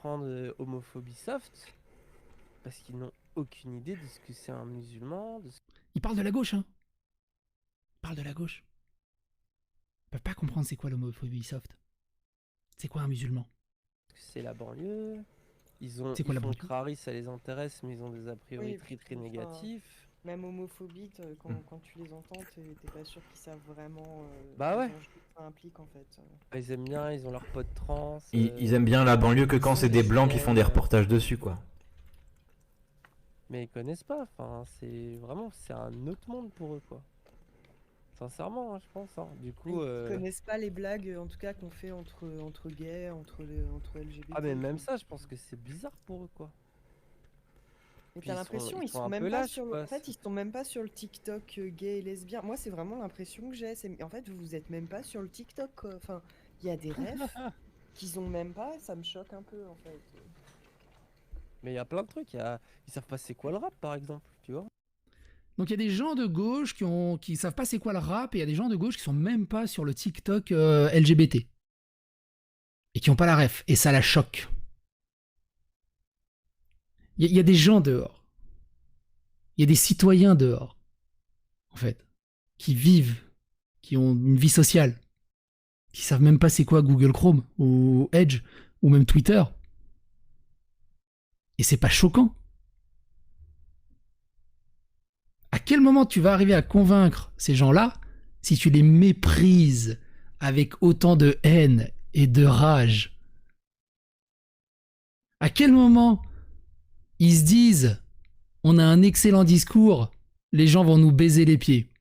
prendre homophobie soft parce qu'ils n'ont aucune idée de ce que c'est un musulman. Ils parlent de la gauche, hein. Ils parlent de la gauche. Ils peuvent pas comprendre c'est quoi l'homophobie soft. C'est quoi un musulman? C'est la banlieue. C'est quoi Ils la font banlieue? Crary, ça les intéresse, mais ils ont des a priori Oui, très très enfin, négatifs. même homophobique, quand tu les entends, t'es pas sûr qu'ils savent vraiment Bah les ouais. enjeux que ça implique en fait. Ils aiment bien, ils ont leurs potes trans. Ils aiment bien la banlieue que quand c'est des blancs qui font des reportages dessus, quoi. Mais ils connaissent pas, enfin, c'est un autre monde pour eux, quoi. Sincèrement, hein, je pense. Hein. Du coup. Ils connaissent pas les blagues, en tout cas, qu'on fait entre gays, entre LGBT. Ah, mais même enfin. ça, je pense que c'est bizarre pour eux, quoi. Mais Puis t'as l'impression ils ils sont sont un même peu pas lâches, sur le... quoi. En fait, ils sont même pas sur le TikTok gay et lesbien. Moi, c'est vraiment l'impression que j'ai. En fait, vous êtes même pas sur le TikTok, quoi. Enfin, il y a des refs qu'ils ont même pas. Ça me choque un peu, en fait. Mais il y a plein de trucs. Ils savent pas c'est quoi le rap, par exemple, tu vois. Donc il y a des gens de gauche qui savent pas c'est quoi le rap, et il y a des gens de gauche qui sont même pas sur le TikTok LGBT. Et qui ont pas la ref. Et ça la choque. Il y a des gens dehors. Il y a des citoyens dehors. En fait. Qui vivent. Qui ont une vie sociale. Qui savent même pas c'est quoi Google Chrome. Ou Edge. Ou même Twitter. Et c'est pas choquant. À quel moment tu vas arriver à convaincre ces gens-là si tu les méprises avec autant de haine et de rage? À quel moment ils se disent on a un excellent discours, les gens vont nous baiser les pieds?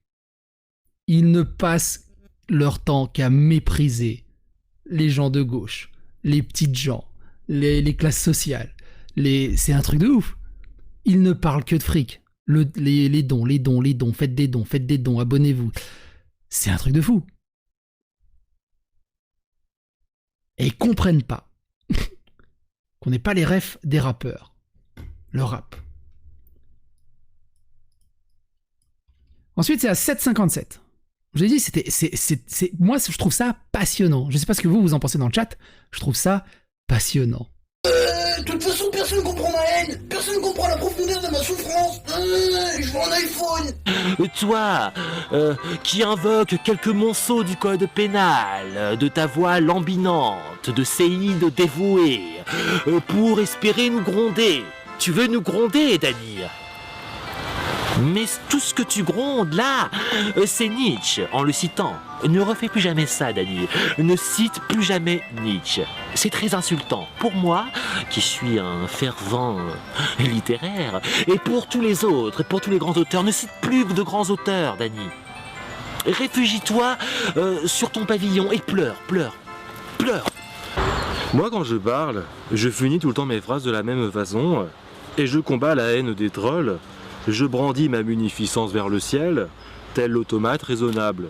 Ils ne passent leur temps qu'à mépriser les gens de gauche, les petites gens, les classes sociales. C'est un truc de ouf. Ils ne parlent que de fric. Les dons, les dons, les dons, faites des dons, abonnez-vous. C'est un truc de fou. Et ils comprennent pas qu'on n'est pas les refs des rappeurs. Le rap. Ensuite, c'est à 7,57. Je l'ai dit, moi, je trouve ça passionnant. Je sais pas ce que vous en pensez dans le chat. Je trouve ça passionnant. De toute façon, personne comprend ma haine. Personne comprend la profondeur de ma souffrance. Je veux un iPhone. Toi, qui invoque quelques monceaux du code pénal, de ta voix lambinante, de séide dévouée, pour espérer nous gronder. Tu veux nous gronder, Dany? Mais tout ce que tu grondes là, c'est Nietzsche en le citant. Ne refais plus jamais ça, Dany. Ne cite plus jamais Nietzsche. C'est très insultant pour moi, qui suis un fervent littéraire, et pour tous les autres, pour tous les grands auteurs. Ne cite plus de grands auteurs, Dany. Réfugie-toi sur ton pavillon et pleure, pleure, pleure. Moi, quand je parle, je finis tout le temps mes phrases de la même façon, et je combats la haine des trolls. Je brandis ma munificence vers le ciel, tel l'automate raisonnable.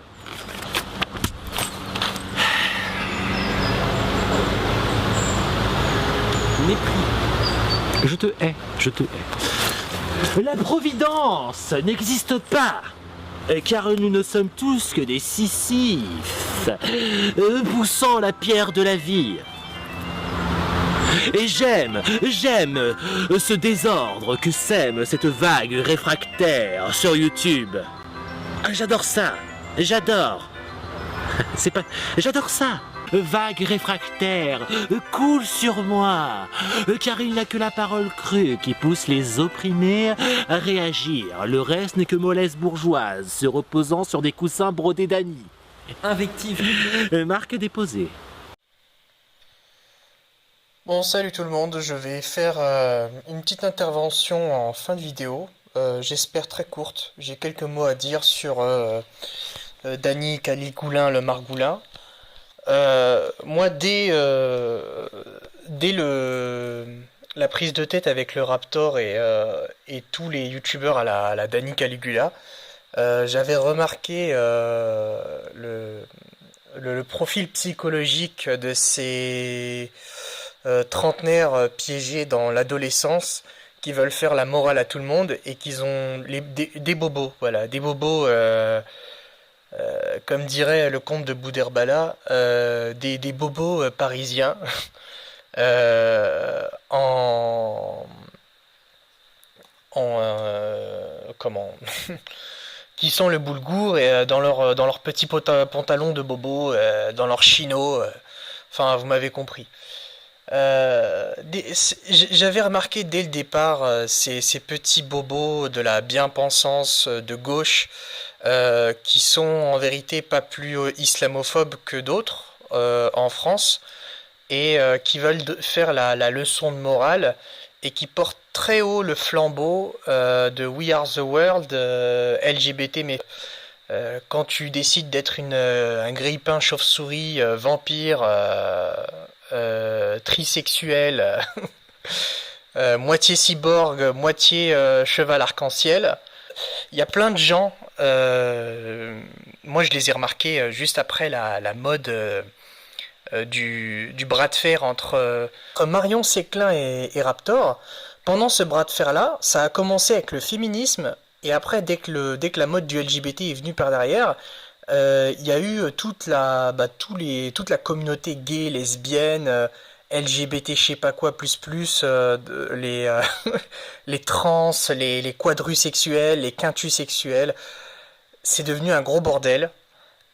Mépris. Je te hais, je te hais. La providence n'existe pas, car nous ne sommes tous que des Sisyphes, poussant la pierre de la vie. Et j'aime ce désordre que sème cette vague réfractaire sur YouTube. Ah, j'adore ça, j'adore. J'adore ça. Vague réfractaire, coule sur moi, car il n'y a que la parole crue qui pousse les opprimés à réagir. Le reste n'est que mollesse bourgeoise, se reposant sur des coussins brodés d'anis. Invective. Marque déposée. Bon, salut tout le monde, je vais faire une petite intervention en fin de vidéo, j'espère très courte. J'ai quelques mots à dire sur Dany Caligoulin le Margoulin. Moi, dès la prise de tête avec le Raptor et tous les youtubeurs à la Dany Caligula, j'avais remarqué le profil psychologique de ces trentenaires piégés dans l'adolescence qui veulent faire la morale à tout le monde et qui ont des bobos, voilà, des bobos, comme dirait le comte de Boudherbala, des bobos parisiens. comment qui sont le boulgour et dans leurs petits pantalons de bobo, dans leurs chinos. Enfin, vous m'avez compris. J'avais remarqué dès le départ ces petits bobos de la bien-pensance de gauche qui sont en vérité pas plus islamophobes que d'autres en France et qui veulent faire la leçon de morale et qui portent très haut le flambeau de We Are the World LGBT, mais quand tu décides d'être un grille-pain chauve-souris vampire trisexuel moitié cyborg, moitié cheval arc-en-ciel, il y a plein de gens, moi je les ai remarqués juste après la mode du bras de fer entre Marion Séclin et Raptor. Pendant ce bras de fer-là, ça a commencé avec le féminisme, et après, dès que la mode du LGBT est venue par derrière, il y a eu toute la communauté gay, lesbienne, LGBT, je sais pas quoi, les trans, les quadrusexuels, les quintusexuels. C'est devenu un gros bordel.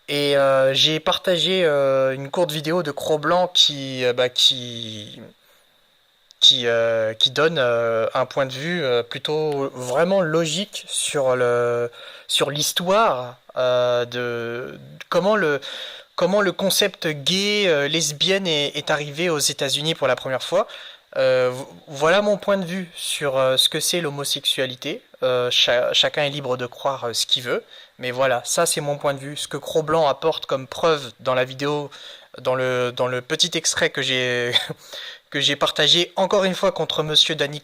Et j'ai partagé une courte vidéo de Cro-Blanc qui donne un point de vue plutôt vraiment logique sur l'histoire de comment le concept gay, lesbienne est arrivé aux États-Unis pour la première fois. Voilà mon point de vue sur ce que c'est l'homosexualité. Chacun est libre de croire ce qu'il veut, mais voilà, ça c'est mon point de vue. Ce que Cro-Blanc apporte comme preuve dans la vidéo, dans le petit extrait que j'ai que j'ai partagé encore une fois contre Monsieur Danny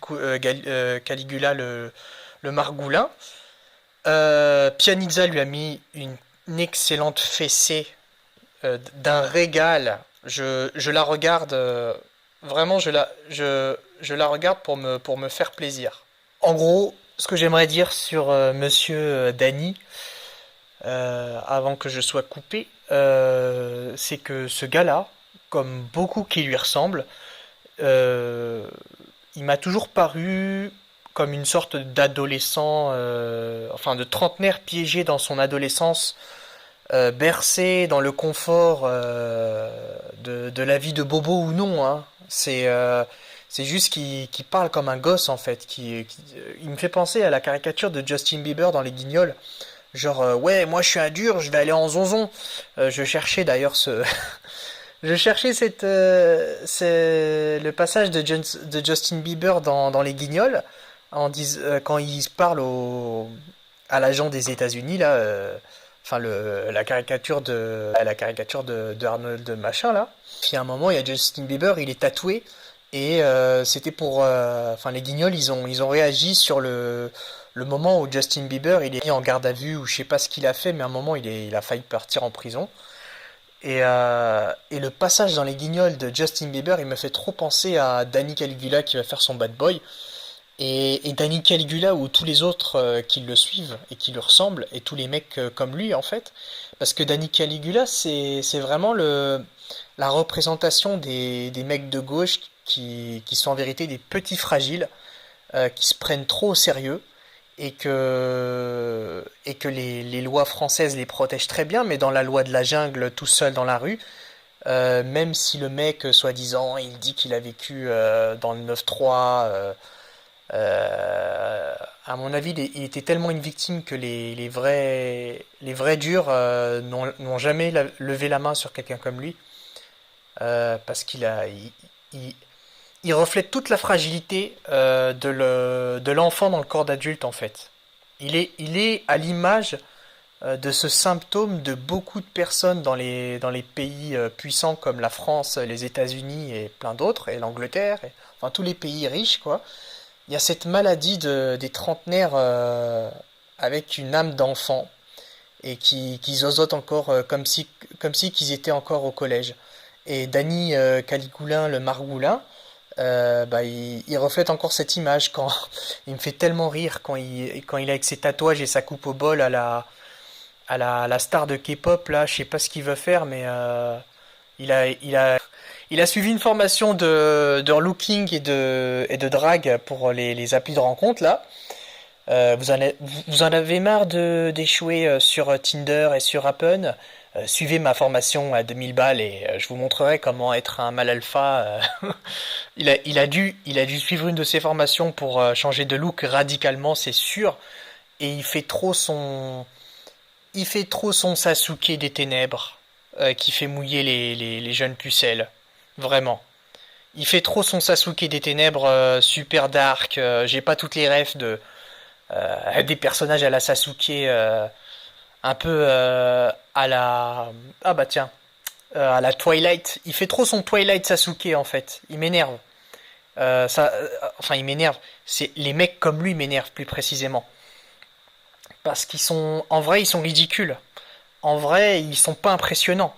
Caligula le Margoulin. Pianizza lui a mis une excellente fessée d'un régal. Je la regarde vraiment, je la regarde pour me faire plaisir. En gros, ce que j'aimerais dire sur Monsieur Danny, avant que je sois coupé, c'est que ce gars-là, comme beaucoup qui lui ressemblent, il m'a toujours paru comme une sorte d'adolescent, enfin de trentenaire piégé dans son adolescence, bercé dans le confort de la vie de bobo ou non, hein. C'est juste qu'il parle comme un gosse en fait. Il me fait penser à la caricature de Justin Bieber dans Les Guignols. Genre, ouais, moi je suis un dur, je vais aller en zonzon. Je cherchais d'ailleurs je cherchais le passage de Justin Bieber dans Les Guignols, quand il parle à l'agent des États-Unis, là, enfin la caricature de Arnold machin, là. Puis à un moment, il y a Justin Bieber, il est tatoué, et c'était pour... Enfin, Les Guignols, ils ont réagi sur le moment où Justin Bieber, il est mis en garde à vue, ou je sais pas ce qu'il a fait, mais à un moment, il a failli partir en prison. Et le passage dans Les Guignols de Justin Bieber, il me fait trop penser à Danny Caligula qui va faire son bad boy. Et Danny Caligula ou tous les autres qui le suivent et qui lui ressemblent, et tous les mecs comme lui en fait. Parce que Danny Caligula, c'est vraiment la représentation des mecs de gauche qui sont en vérité des petits fragiles, qui se prennent trop au sérieux. Et que les lois françaises les protègent très bien, mais dans la loi de la jungle, tout seul dans la rue, même si le mec, soi-disant, il dit qu'il a vécu dans le 9-3, à mon avis, il était tellement une victime que les vrais durs n'ont jamais levé la main sur quelqu'un comme lui, parce il reflète toute la fragilité de l'enfant dans le corps d'adulte en fait. Il est à l'image de ce symptôme de beaucoup de personnes dans les pays puissants comme la France, les États-Unis et plein d'autres, et l'Angleterre, enfin tous les pays riches quoi. Il y a cette maladie des trentenaires avec une âme d'enfant et qui zozotent encore comme si qu'ils étaient encore au collège. Et Danny Caligula, le Margoulin, il reflète encore cette image quand il me fait tellement rire quand il est avec ses tatouages et sa coupe au bol à la star de K-pop là, je sais pas ce qu'il veut faire mais il a suivi une formation de looking et de drague pour les applis de rencontre là. Vous en avez marre d'échouer sur Tinder et sur Appen? Suivez ma formation à 2000 balles et je vous montrerai comment être un mal alpha. Il a dû suivre une de ces formations pour changer de look radicalement, c'est sûr. Et il fait trop son Sasuke des ténèbres, qui fait mouiller les jeunes pucelles. Vraiment. Il fait trop son Sasuke des ténèbres, super dark. J'ai pas toutes les refs des personnages à la Sasuke, un peu à la... Ah bah tiens, à la Twilight. Il fait trop son Twilight Sasuke en fait. Il m'énerve. Enfin, il m'énerve. C'est les mecs comme lui m'énervent plus précisément. Parce qu'ils sont, en vrai, ils sont ridicules. En vrai, ils sont pas impressionnants.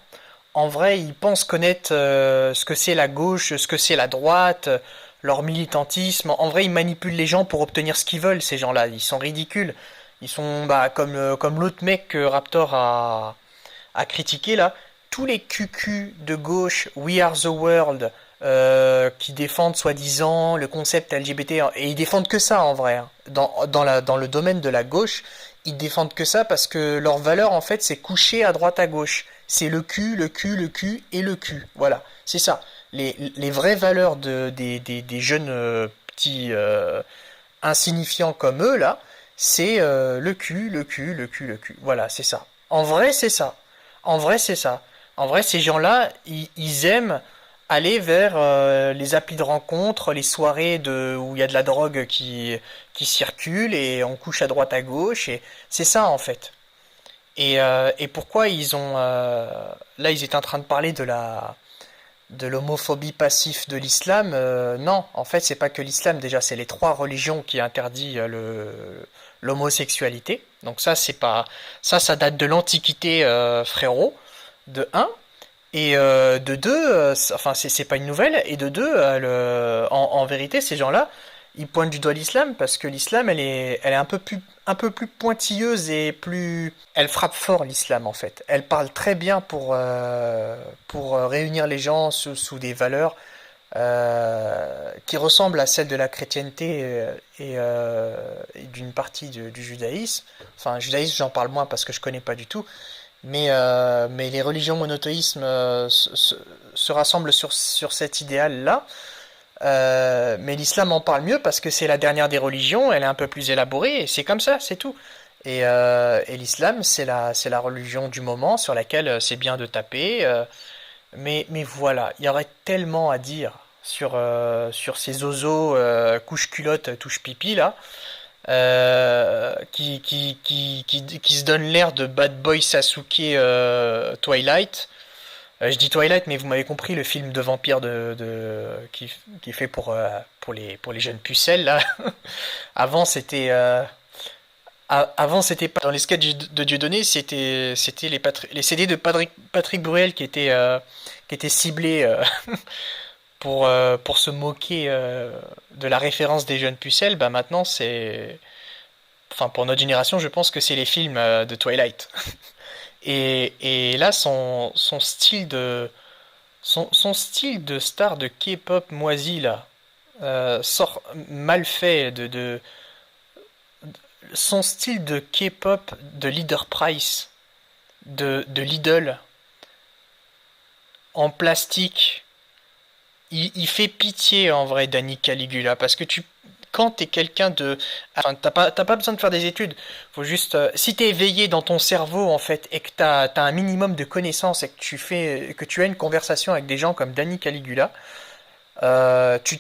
En vrai, ils pensent connaître ce que c'est la gauche, ce que c'est la droite, leur militantisme. En vrai, ils manipulent les gens pour obtenir ce qu'ils veulent, ces gens-là. Ils sont ridicules. Ils sont comme l'autre mec que Raptor a critiqué là. Tous les cucus de gauche, We Are the World, qui défendent soi-disant le concept LGBT, et ils défendent que ça en vrai, hein. Dans le domaine de la gauche, ils défendent que ça parce que leur valeur en fait c'est coucher à droite à gauche. C'est le cul, le cul, le cul et le cul. Voilà, c'est ça. Les vraies valeurs des jeunes petits insignifiants comme eux là, c'est le cul, le cul, le cul, le cul. Voilà, c'est ça. En vrai, c'est ça. En vrai, c'est ça. En vrai, ces gens-là, ils aiment aller vers les applis de rencontre, les soirées où il y a de la drogue qui circule et on couche à droite à gauche. Et c'est ça, en fait. Et pourquoi là, ils étaient en train de parler de l'homophobie passive de l'islam. Non, en fait, c'est pas que l'islam. Déjà, c'est les trois religions qui interdisent l'homosexualité. Donc ça, c'est pas ça date de l'Antiquité, frérot. De un. Et de deux, enfin c'est pas une nouvelle. Et de deux, en vérité, ces gens-là, ils pointent du doigt l'islam parce que l'islam, elle est un peu plus pointilleuse et plus, elle frappe fort l'islam en fait. Elle parle très bien pour réunir les gens sous des valeurs qui ressemblent à celles de la chrétienté et d'une partie du judaïsme. Enfin, judaïsme, j'en parle moins parce que je connais pas du tout. Mais les religions monothéismes se rassemblent sur cet idéal-là. Mais l'islam en parle mieux parce que c'est la dernière des religions, elle est un peu plus élaborée, et c'est comme ça, c'est tout. Et l'islam, c'est la religion du moment sur laquelle c'est bien de taper. Mais voilà, il y aurait tellement à dire sur ces zozos couche culotte, touche pipi là. Qui se donne l'air de Bad Boy Sasuke Twilight. Je dis Twilight, mais vous m'avez compris, le film de vampire qui est fait pour les jeunes pucelles là. Avant c'était avant c'était pas dans les sketchs de Dieudonné, c'était les CD de Patrick Bruel qui étaient ciblés pour se moquer de la référence des jeunes pucelles. Bah maintenant c'est, enfin pour notre génération, je pense que c'est les films de Twilight. Et là son style de star de K-pop moisi là, sort mal fait son style de K-pop de Leader Price, de Lidl en plastique. Il fait pitié en vrai, Danny Caligula, parce que quand t'es quelqu'un de, enfin, t'as pas besoin de faire des études. Faut juste, si t'es éveillé dans ton cerveau en fait, et que t'as un minimum de connaissances et que tu as une conversation avec des gens comme Danny Caligula, tu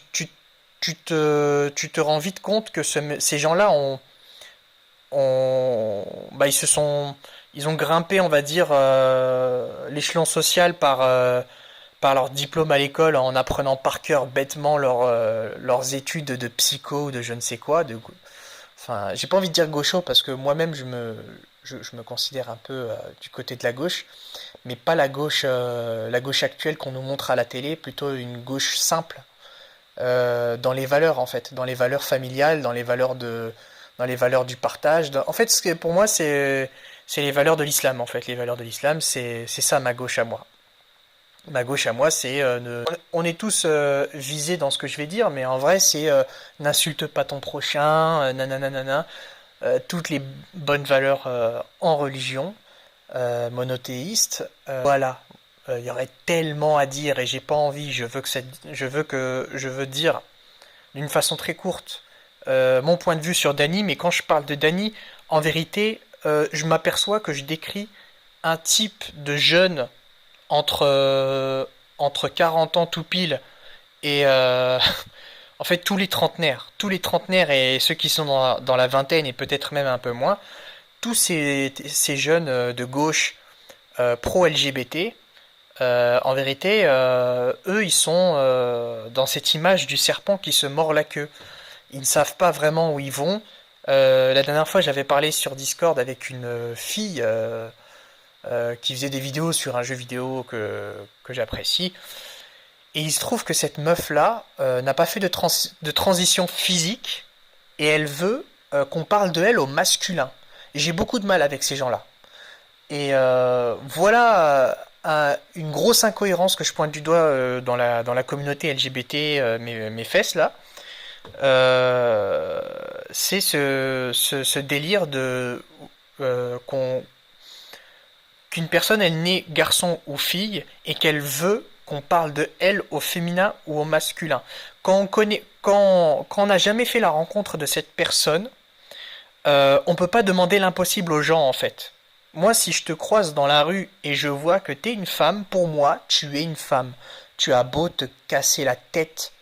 te rends vite compte que ces gens-là ils ont grimpé, on va dire, l'échelon social par leur diplôme à l'école en apprenant par cœur bêtement leurs études de psycho ou de je ne sais quoi. Enfin, j'ai pas envie de dire gaucho parce que moi-même je me considère un peu du côté de la gauche, mais pas la gauche actuelle qu'on nous montre à la télé, plutôt une gauche simple dans les valeurs en fait, dans les valeurs familiales, dans les valeurs du partage. En fait, pour moi, c'est les valeurs de l'islam en fait. Les valeurs de l'islam, c'est ça ma gauche à moi. Ma gauche à moi, c'est on est tous visés dans ce que je vais dire, mais en vrai, c'est n'insulte pas ton prochain, nanana, toutes les bonnes valeurs en religion monothéiste. Voilà, il y aurait tellement à dire et j'ai pas envie. Je veux dire d'une façon très courte mon point de vue sur Dany, mais quand je parle de Dany, en vérité, je m'aperçois que je décris un type de jeune entre 40 ans tout pile et en fait tous les trentenaires et ceux qui sont dans la vingtaine et peut-être même un peu moins, tous ces jeunes de gauche pro-LGBT, en vérité, eux, ils sont dans cette image du serpent qui se mord la queue. Ils ne savent pas vraiment où ils vont. La dernière fois, j'avais parlé sur Discord avec une fille qui faisait des vidéos sur un jeu vidéo que j'apprécie. Et il se trouve que cette meuf-là n'a pas fait de transition physique et elle veut qu'on parle de elle au masculin. Et j'ai beaucoup de mal avec ces gens-là. Et voilà une grosse incohérence que je pointe du doigt dans la communauté LGBT, mes fesses là. C'est ce délire de qu'une personne elle naît garçon ou fille et qu'elle veut qu'on parle de elle au féminin ou au masculin. Quand on n'a jamais fait la rencontre de cette personne, on peut pas demander l'impossible aux gens en fait. Moi, si je te croise dans la rue et je vois que t'es une femme, pour moi, tu es une femme. Tu as beau te casser la tête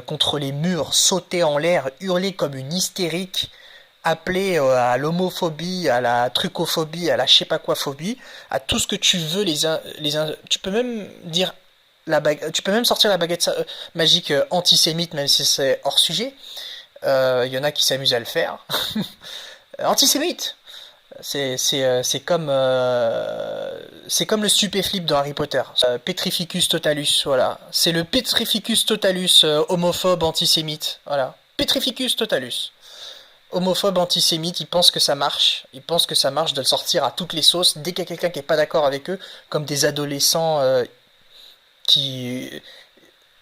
contre les murs, sauter en l'air, hurler comme une hystérique, appeler à l'homophobie, à la trucophobie, à la je sais pas quoi phobie, à tout ce que tu veux, tu peux même dire tu peux même sortir la baguette magique antisémite, même si c'est hors sujet. Il y en a qui s'amusent à le faire. Antisémite! C'est comme le stupéflip dans Harry Potter. Petrificus totalus, voilà. C'est le Petrificus totalus homophobe antisémite, voilà. Petrificus totalus. Homophobe antisémite, ils pensent que ça marche. Ils pensent que ça marche de le sortir à toutes les sauces dès qu'il y a quelqu'un qui est pas d'accord avec eux, comme des adolescents qui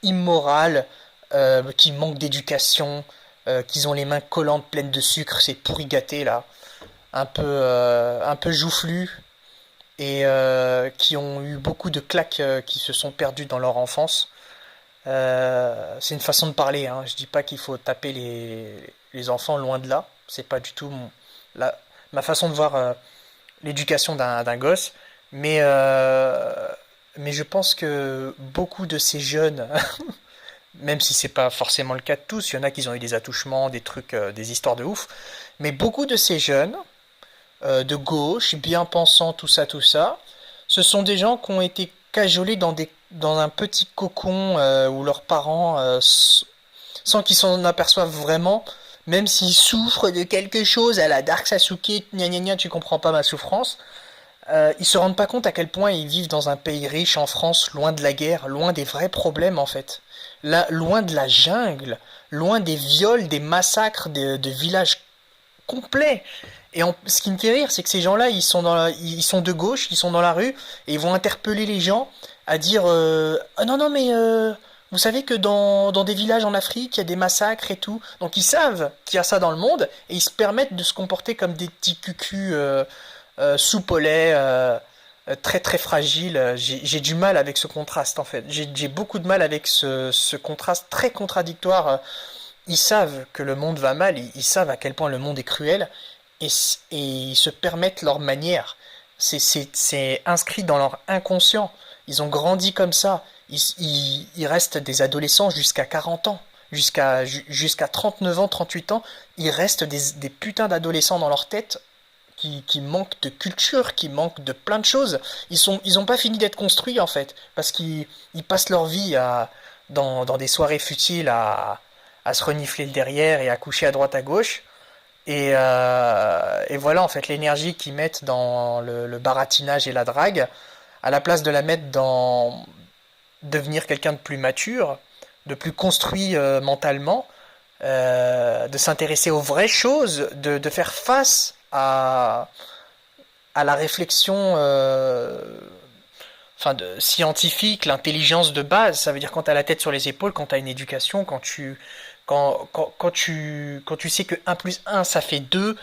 immoral, qui manquent d'éducation, qui ont les mains collantes pleines de sucre, c'est pourri gâté là. Un peu joufflus et qui ont eu beaucoup de claques qui se sont perdues dans leur enfance. C'est une façon de parler, hein. Je dis pas qu'il faut taper les enfants, loin de là. C'est pas du tout ma façon de voir l'éducation d'un gosse. Mais je pense que beaucoup de ces jeunes, même si c'est pas forcément le cas de tous, il y en a qui ont eu des attouchements, des trucs, des histoires de ouf. Mais beaucoup de ces jeunes de gauche, bien pensants, tout ça, ce sont des gens qui ont été cajolés dans un petit cocon où leurs parents, sans qu'ils s'en aperçoivent vraiment, même s'ils souffrent de quelque chose à la Dark Sasuke, gna gna gna, tu comprends pas ma souffrance, ils se rendent pas compte à quel point ils vivent dans un pays riche en France, loin de la guerre, loin des vrais problèmes en fait. Là, loin de la jungle, loin des viols, des massacres, de villages complets. Et ce qui me fait rire, c'est que ces gens-là, ils sont de gauche, ils sont dans la rue, et ils vont interpeller les gens à dire ah non, non, mais vous savez que dans des villages en Afrique, il y a des massacres et tout. Donc ils savent qu'il y a ça dans le monde, et ils se permettent de se comporter comme des petits cucus soupe au lait, très très fragiles. J'ai du mal avec ce contraste en fait. J'ai beaucoup de mal avec ce contraste très contradictoire. Ils savent que le monde va mal, ils savent à quel point le monde est cruel, et ils se permettent leur manière. C'est inscrit dans leur inconscient. Ils ont grandi comme ça. Ils restent des adolescents jusqu'à 40 ans. Jusqu'à 39 ans, 38 ans. Ils restent des putains d'adolescents dans leur tête qui manquent de culture, qui manquent de plein de choses. Ils ont pas fini d'être construits en fait. Parce qu'ils passent leur vie dans des soirées futiles à se renifler le derrière et à coucher à droite à gauche. Et voilà en fait l'énergie qu'ils mettent dans le baratinage et la drague, à la place de la mettre dans devenir quelqu'un de plus mature, de plus construit mentalement, de s'intéresser aux vraies choses, de faire face à la réflexion scientifique, l'intelligence de base. Ça veut dire quand tu as la tête sur les épaules, quand tu as une éducation, quand tu sais que 1 plus 1 ça fait 2,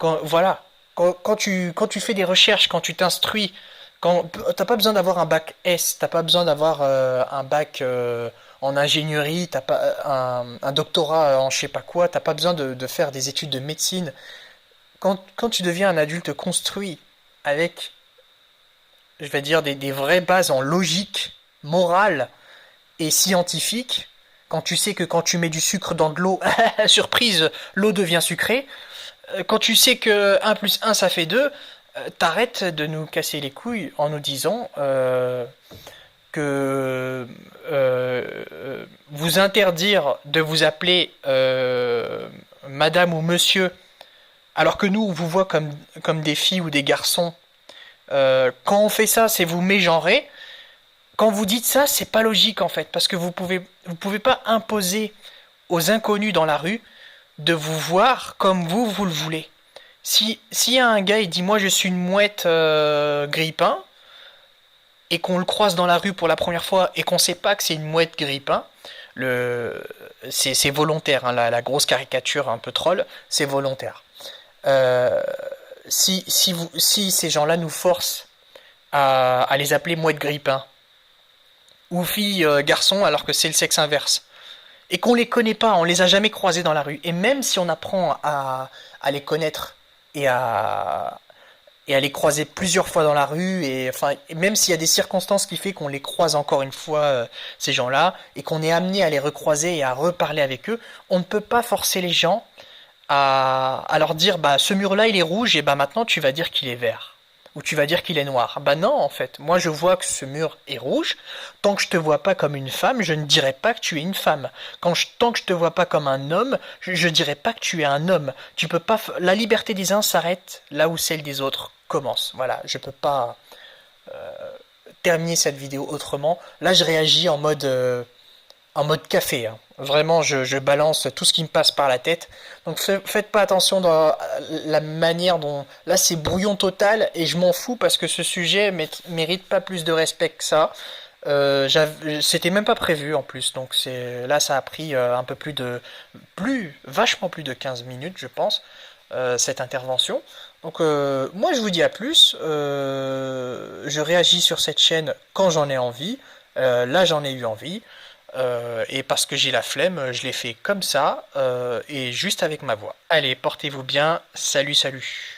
Voilà. Quand tu fais des recherches, quand tu t'instruis, t'as pas besoin d'avoir un bac S, t'as pas besoin d'avoir un bac en ingénierie, t'as pas un doctorat en je sais pas quoi, t'as pas besoin de faire des études de médecine. Quand tu deviens un adulte construit avec, je vais dire, des vraies bases en logique, morale et scientifique, quand tu sais que quand tu mets du sucre dans de l'eau, surprise, l'eau devient sucrée, quand tu sais que 1 plus 1 ça fait 2, t'arrêtes de nous casser les couilles en nous disant que vous interdire de vous appeler madame ou monsieur, alors que nous on vous voit comme des filles ou des garçons. Quand on fait ça, c'est vous mégenrer. Quand vous dites ça, c'est pas logique en fait, parce que vous pouvez pas imposer aux inconnus dans la rue de vous voir comme vous le voulez. Si y a un gars il dit moi je suis une mouette grille-pain et qu'on le croise dans la rue pour la première fois et qu'on sait pas que c'est une mouette grille-pain, c'est volontaire, hein, la grosse caricature un peu troll, c'est volontaire. Si ces gens-là nous forcent à les appeler mouettes grille-pain ou filles garçons alors que c'est le sexe inverse, et qu'on les connaît pas, on les a jamais croisés dans la rue, et même si on apprend à les connaître et à les croiser plusieurs fois dans la rue, et enfin même s'il y a des circonstances qui fait qu'on les croise encore une fois ces gens-là, et qu'on est amené à les recroiser et à reparler avec eux, on ne peut pas forcer les gens à leur dire bah ce mur-là il est rouge et bah maintenant tu vas dire qu'il est vert. Ou tu vas dire qu'il est noir. Bah non, en fait. Moi, je vois que ce mur est rouge. Tant que je te vois pas comme une femme, je ne dirai pas que tu es une femme. Tant que je te vois pas comme un homme, je dirai pas que tu es un homme. Tu peux pas. La liberté des uns s'arrête là où celle des autres commence. Voilà, je peux pas terminer cette vidéo autrement. Là, je réagis en mode café, hein. Vraiment, je balance tout ce qui me passe par la tête. Donc faites pas attention dans la manière dont... Là, c'est brouillon total et je m'en fous parce que ce sujet mérite pas plus de respect que ça. C'était même pas prévu en plus. Donc là, ça a pris un peu vachement plus de 15 minutes, je pense, cette intervention. Donc moi, je vous dis à plus. Je réagis sur cette chaîne quand j'en ai envie. Là, j'en ai eu envie. Et parce que j'ai la flemme, je l'ai fait comme ça, et juste avec ma voix. Allez, portez-vous bien, salut salut.